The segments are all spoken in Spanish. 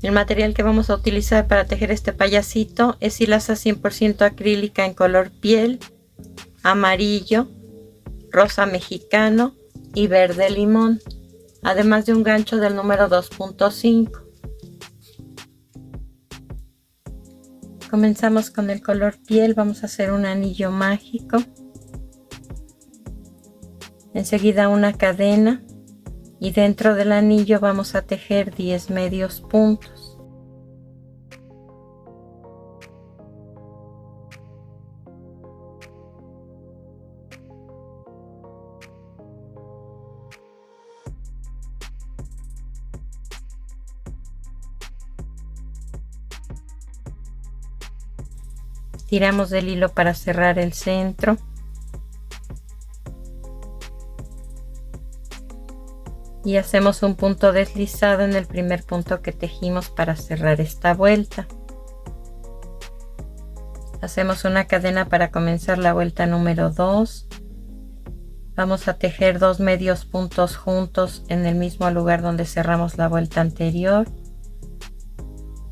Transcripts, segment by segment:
El material que vamos a utilizar para tejer este payasito es hilaza 100% acrílica en color piel, amarillo, rosa mexicano y verde limón, además de un gancho del número 2.5. Comenzamos con el color piel, vamos a hacer un anillo mágico, enseguida una cadena y dentro del anillo vamos a tejer 10 medios puntos. Tiramos del hilo para cerrar el centro. Y hacemos un punto deslizado en el primer punto que tejimos para cerrar esta vuelta. Hacemos una cadena para comenzar la vuelta número 2. Vamos a tejer 2 medios puntos juntos en el mismo lugar donde cerramos la vuelta anterior.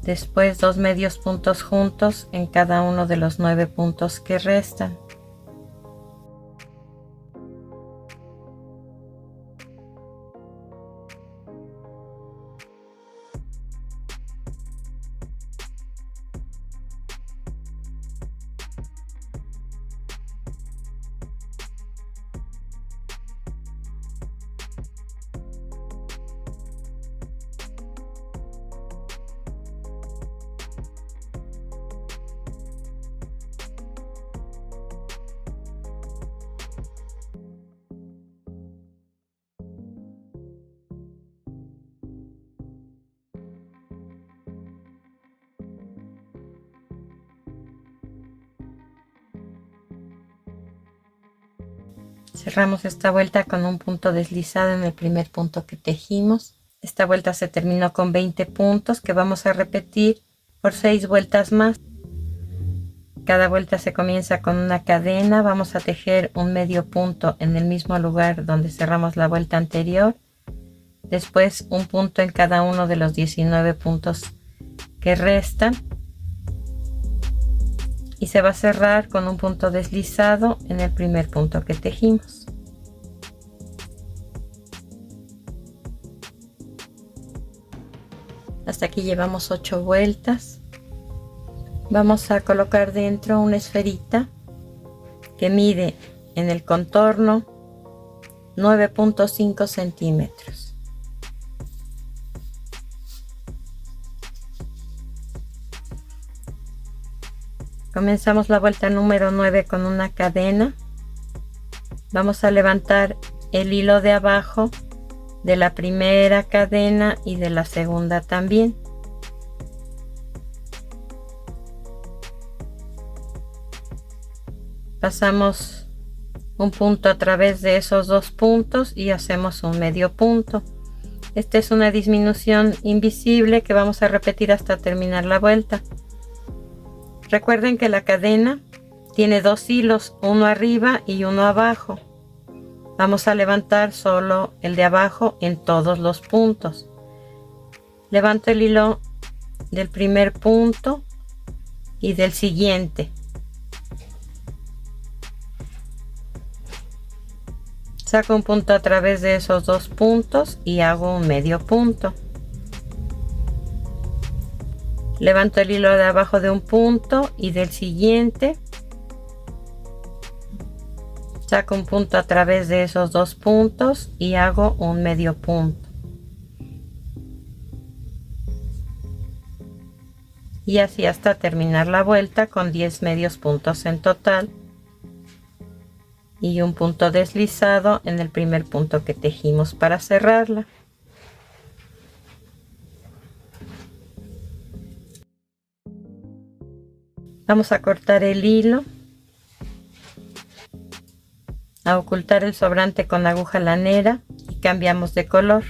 Después 2 medios puntos juntos en cada uno de los 9 puntos que restan. Cerramos esta vuelta con un punto deslizado en el primer punto que tejimos. Esta vuelta se terminó con 20 puntos que vamos a repetir por 6 vueltas más. Cada vuelta se comienza con una cadena. Vamos a tejer un medio punto en el mismo lugar donde cerramos la vuelta anterior. Después un punto en cada uno de los 19 puntos que restan. Y se va a cerrar con un punto deslizado en el primer punto que tejimos. Hasta aquí llevamos 8 vueltas. Vamos a colocar dentro una esferita que mide en el contorno 9.5 centímetros. Comenzamos la vuelta número 9 con una cadena. Vamos a levantar el hilo de abajo de la primera cadena y de la segunda también. Pasamos un punto a través de esos 2 puntos y hacemos un medio punto. Esta es una disminución invisible que vamos a repetir hasta terminar la vuelta. Recuerden que la cadena tiene 2 hilos, uno arriba y uno abajo. Vamos a levantar solo el de abajo en todos los puntos. Levanto el hilo del primer punto y del siguiente. Saco un punto a través de esos 2 puntos y hago un medio punto. Levanto el hilo de abajo de un punto y del siguiente. Saco un punto a través de esos 2 puntos y hago un medio punto. Y así hasta terminar la vuelta con 10 medios puntos en total. Y un punto deslizado en el primer punto que tejimos para cerrarla. Vamos a cortar el hilo, a ocultar el sobrante con aguja lanera y cambiamos de color.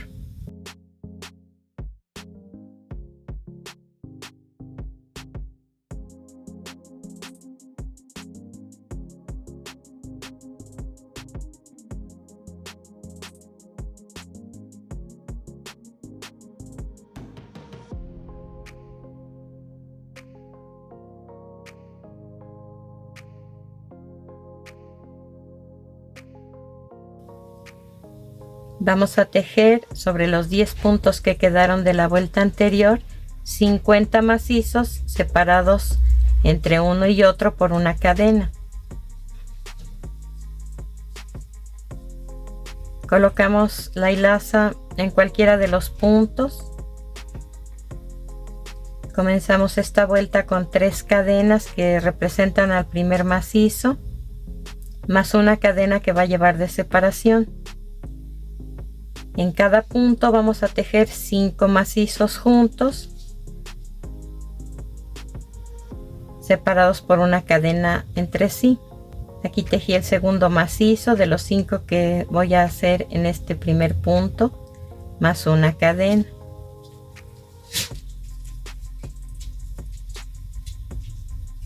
Vamos a tejer sobre los 10 puntos que quedaron de la vuelta anterior 50 macizos separados entre uno y otro por una cadena. Colocamos la hilaza en cualquiera de los puntos. Comenzamos esta vuelta con 3 cadenas que representan al primer macizo, más una cadena que va a llevar de separación. En cada punto vamos a tejer 5 macizos juntos, separados por una cadena entre sí. Aquí tejí el segundo macizo de los 5 que voy a hacer en este primer punto, más una cadena.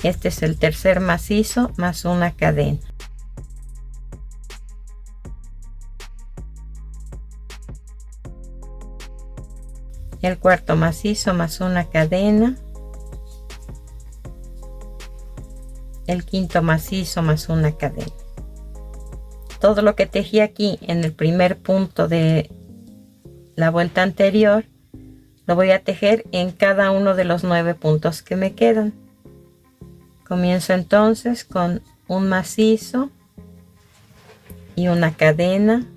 Este es el tercer macizo más una cadena. El cuarto macizo más una cadena. El quinto macizo más una cadena. Todo lo que tejí aquí en el primer punto de la vuelta anterior lo voy a tejer en cada uno de los 9 puntos que me quedan. Comienzo entonces con un macizo y una cadena,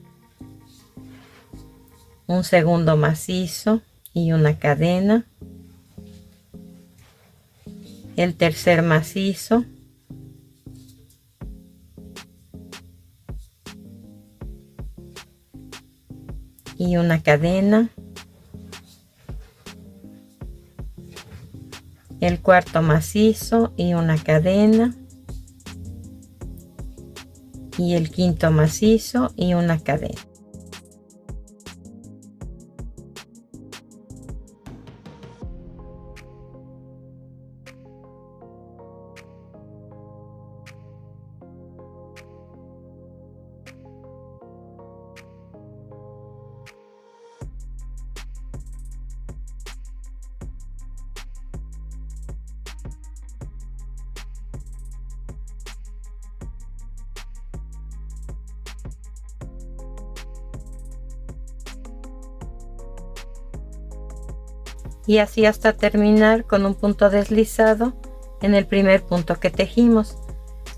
un segundo macizo y una cadena, el tercer macizo, y una cadena, el cuarto macizo y una cadena, y el quinto macizo y una cadena. Y así hasta terminar con un punto deslizado en el primer punto que tejimos.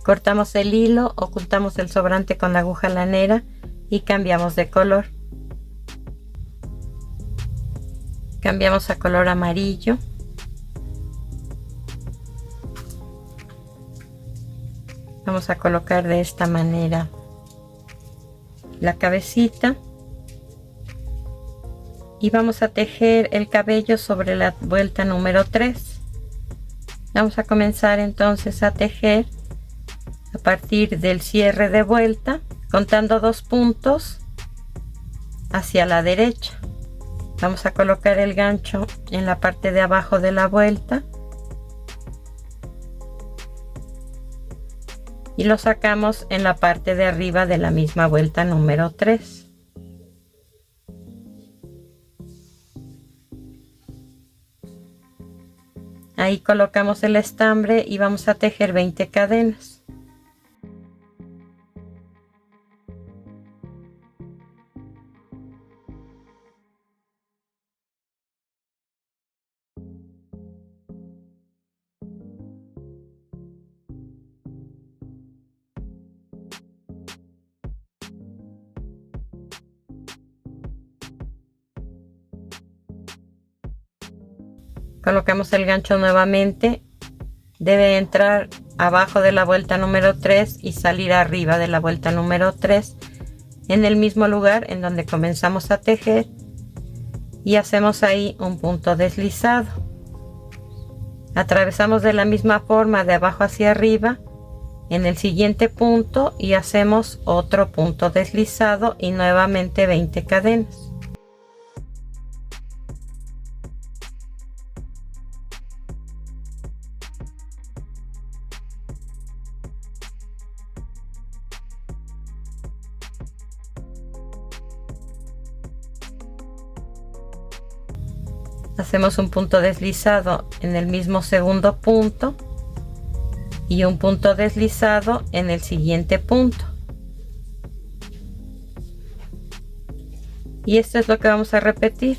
Cortamos el hilo, ocultamos el sobrante con la aguja lanera y cambiamos de color. Cambiamos a color amarillo. Vamos a colocar de esta manera la cabecita. Y vamos a tejer el cabello sobre la vuelta número 3. Vamos a comenzar entonces a tejer a partir del cierre de vuelta, contando 2 puntos hacia la derecha. Vamos a colocar el gancho en la parte de abajo de la vuelta y lo sacamos en la parte de arriba de la misma vuelta número 3. Ahí colocamos el estambre y vamos a tejer 20 cadenas. Colocamos el gancho nuevamente, debe entrar abajo de la vuelta número 3 y salir arriba de la vuelta número 3 en el mismo lugar en donde comenzamos a tejer y hacemos ahí un punto deslizado. Atravesamos de la misma forma de abajo hacia arriba en el siguiente punto y hacemos otro punto deslizado y nuevamente 20 cadenas. Hacemos un punto deslizado en el mismo segundo punto y un punto deslizado en el siguiente punto. Y esto es lo que vamos a repetir.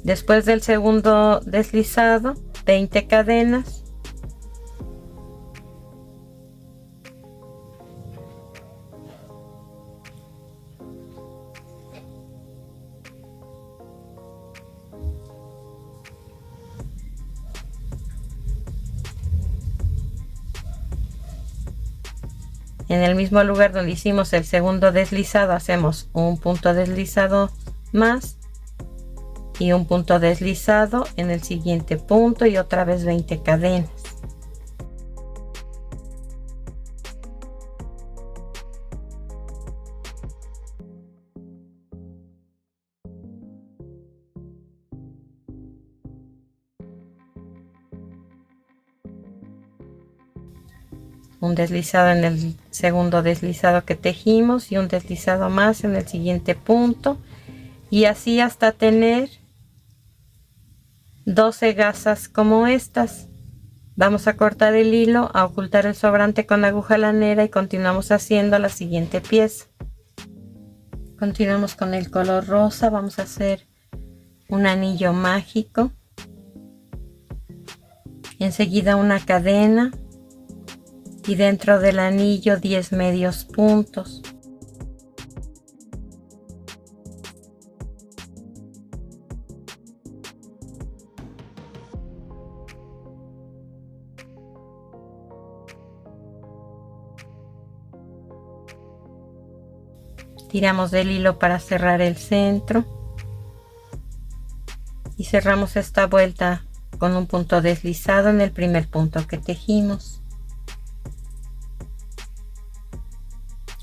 Después del segundo deslizado, 20 cadenas. En el mismo lugar donde hicimos el segundo deslizado, hacemos un punto deslizado más y un punto deslizado en el siguiente punto y otra vez 20 cadenas. Un deslizado en el segundo deslizado que tejimos y un deslizado más en el siguiente punto, y así hasta tener 12 gasas como estas. Vamos a cortar el hilo, a ocultar el sobrante con aguja lanera y continuamos haciendo la siguiente pieza. Continuamos con el color rosa. Vamos a hacer un anillo mágico, enseguida una cadena y dentro del anillo 10 medios puntos. Tiramos del hilo para cerrar el centro y cerramos esta vuelta con un punto deslizado en el primer punto que tejimos.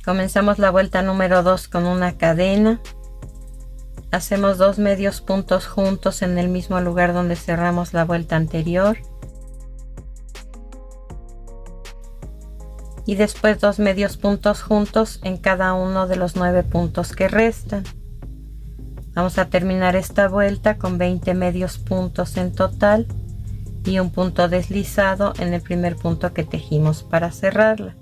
Comenzamos la vuelta número 2 con una cadena. Hacemos 2 medios puntos juntos en el mismo lugar donde cerramos la vuelta anterior. Y después 2 medios puntos juntos en cada uno de los 9 puntos que restan. Vamos a terminar esta vuelta con 20 medios puntos en total y un punto deslizado en el primer punto que tejimos para cerrarla.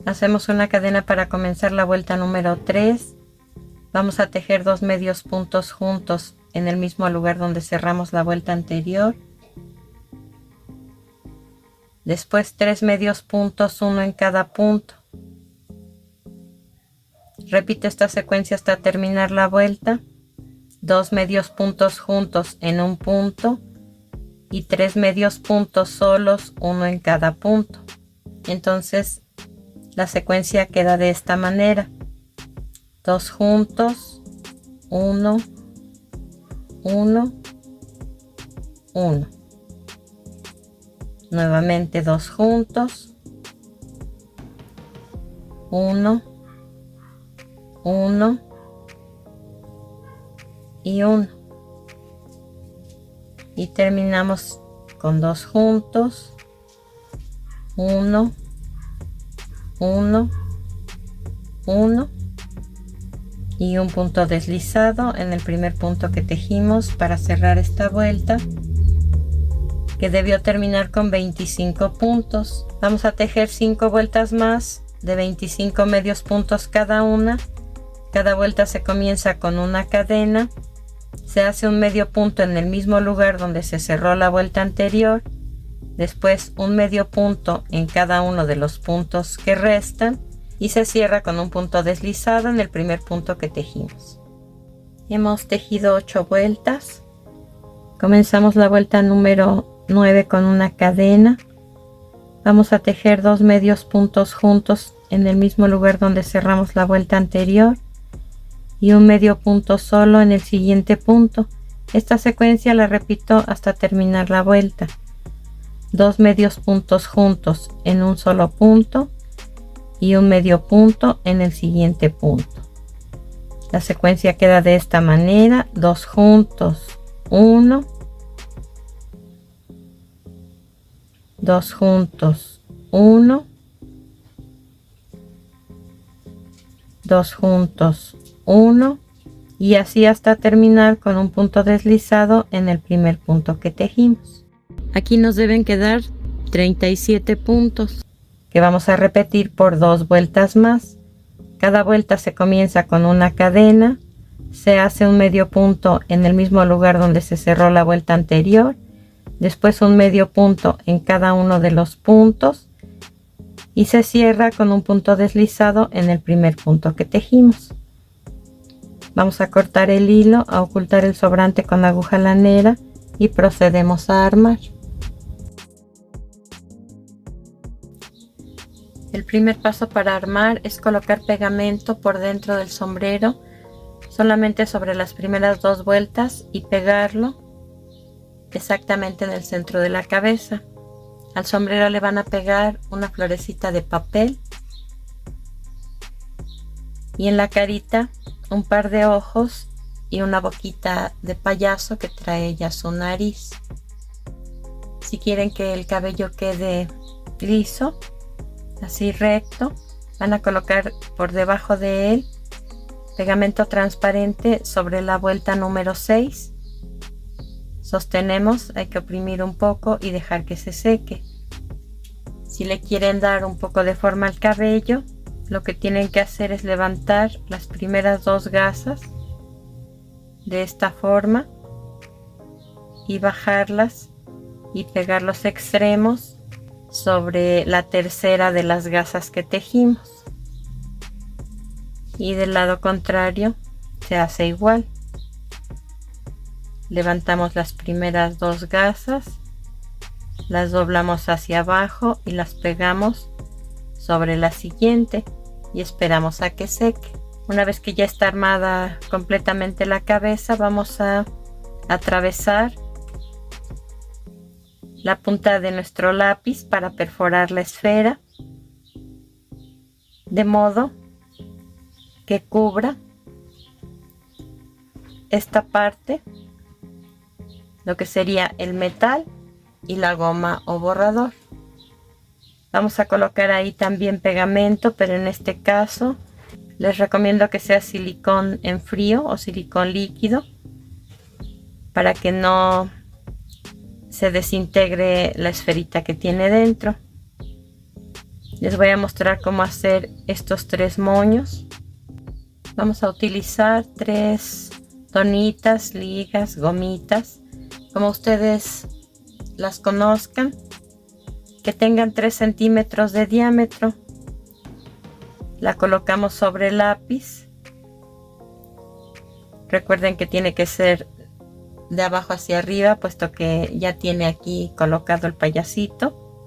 Hacemos una cadena para comenzar la vuelta número 3. Vamos a tejer 2 medios puntos juntos en el mismo lugar donde cerramos la vuelta anterior. Después 3 medios puntos, uno en cada punto. Repite esta secuencia hasta terminar la vuelta. 2 medios puntos juntos en un punto y 3 medios puntos solos, uno en cada punto. Entonces la secuencia queda de esta manera: 2 juntos, 1, 1, 1. Nuevamente 2 juntos, 1, 1 y 1. Y terminamos con 2 juntos, 1, 1, 1 y un punto deslizado en el primer punto que tejimos para cerrar esta vuelta, que debió terminar con 25 puntos. Vamos a tejer 5 vueltas más de 25 medios puntos cada una. Cada vuelta se comienza con una cadena, se hace un medio punto en el mismo lugar donde se cerró la vuelta anterior, después un medio punto en cada uno de los puntos que restan y se cierra con un punto deslizado en el primer punto que tejimos. Hemos tejido 8 vueltas. Comenzamos la vuelta número 9 con una cadena. Vamos a tejer 2 medios puntos juntos en el mismo lugar donde cerramos la vuelta anterior y un medio punto solo en el siguiente punto. Esta secuencia la repito hasta terminar la vuelta. 2 medios puntos juntos en un solo punto y un medio punto en el siguiente punto. La secuencia queda de esta manera: 2 juntos, 1, 2 juntos, 1, 2 juntos, 1, y así hasta terminar con un punto deslizado en el primer punto que tejimos. Aquí nos deben quedar 37 puntos que vamos a repetir por 2 vueltas más. Cada vuelta se comienza con una cadena, se hace un medio punto en el mismo lugar donde se cerró la vuelta anterior, después un medio punto en cada uno de los puntos y se cierra con un punto deslizado en el primer punto que tejimos. Vamos a cortar el hilo, a ocultar el sobrante con aguja lanera y procedemos a armar. El primer paso para armar es colocar pegamento por dentro del sombrero, solamente sobre las primeras 2 vueltas, y pegarlo exactamente en el centro de la cabeza. Al sombrero le van a pegar una florecita de papel y en la carita un par de ojos y una boquita de payaso que trae ya su nariz. Si quieren que el cabello quede liso, así recto, van a colocar por debajo de él pegamento transparente sobre la vuelta número 6. Sostenemos, hay que oprimir un poco y dejar que se seque. Si le quieren dar un poco de forma al cabello, lo que tienen que hacer es levantar las primeras 2 gasas de esta forma y bajarlas y pegar los extremos sobre la tercera de las gasas que tejimos, y del lado contrario se hace igual. Levantamos las primeras 2 gasas, las doblamos hacia abajo y las pegamos sobre la siguiente y esperamos a que seque. Una vez que ya está armada completamente la cabeza, vamos a atravesar la punta de nuestro lápiz para perforar la esfera, de modo que cubra esta parte, lo que sería el metal y la goma o borrador. Vamos a colocar ahí también pegamento, pero en este caso les recomiendo que sea silicón en frío o silicón líquido para que no se desintegre la esferita que tiene dentro. Les voy a mostrar cómo hacer estos 3 moños. Vamos a utilizar 3 donitas, ligas, gomitas, como ustedes las conozcan, que tengan 3 centímetros de diámetro. La colocamos sobre el lápiz. Recuerden que tiene que ser de abajo hacia arriba, puesto que ya tiene aquí colocado el payasito.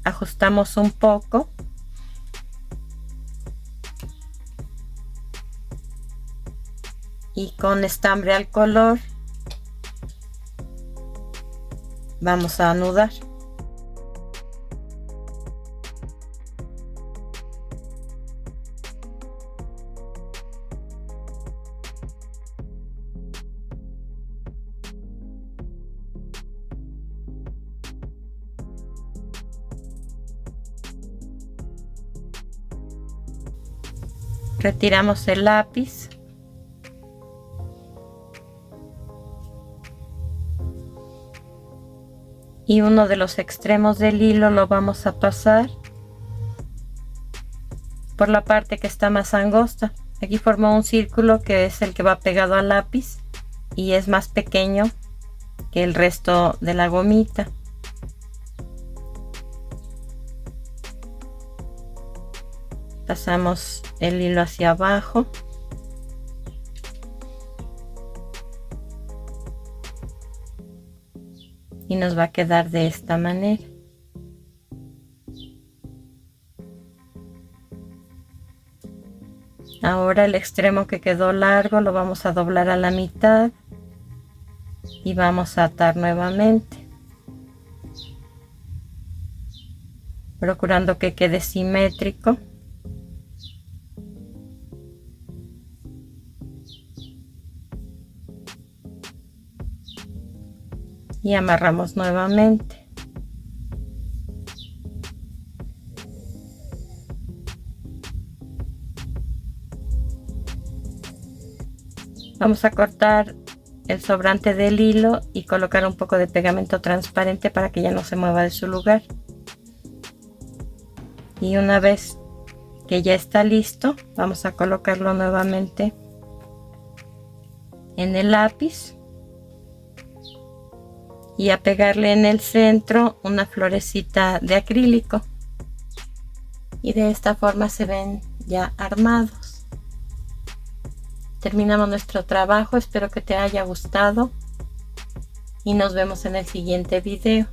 Ajustamos un poco y con estambre al color vamos a anudar. Retiramos el lápiz y uno de los extremos del hilo lo vamos a pasar por la parte que está más angosta. Aquí formó un círculo que es el que va pegado al lápiz y es más pequeño que el resto de la gomita. Pasamos el hilo hacia abajo y nos va a quedar de esta manera. Ahora el extremo que quedó largo lo vamos a doblar a la mitad y vamos a atar nuevamente. procurando que quede simétrico. Y amarramos nuevamente. Vamos a cortar el sobrante del hilo y colocar un poco de pegamento transparente para que ya no se mueva de su lugar. Y una vez que ya está listo, vamos a colocarlo nuevamente en el lápiz y a pegarle en el centro una florecita de acrílico, y de esta forma se ven ya armados. Terminamos nuestro trabajo, espero que te haya gustado y nos vemos en el siguiente video.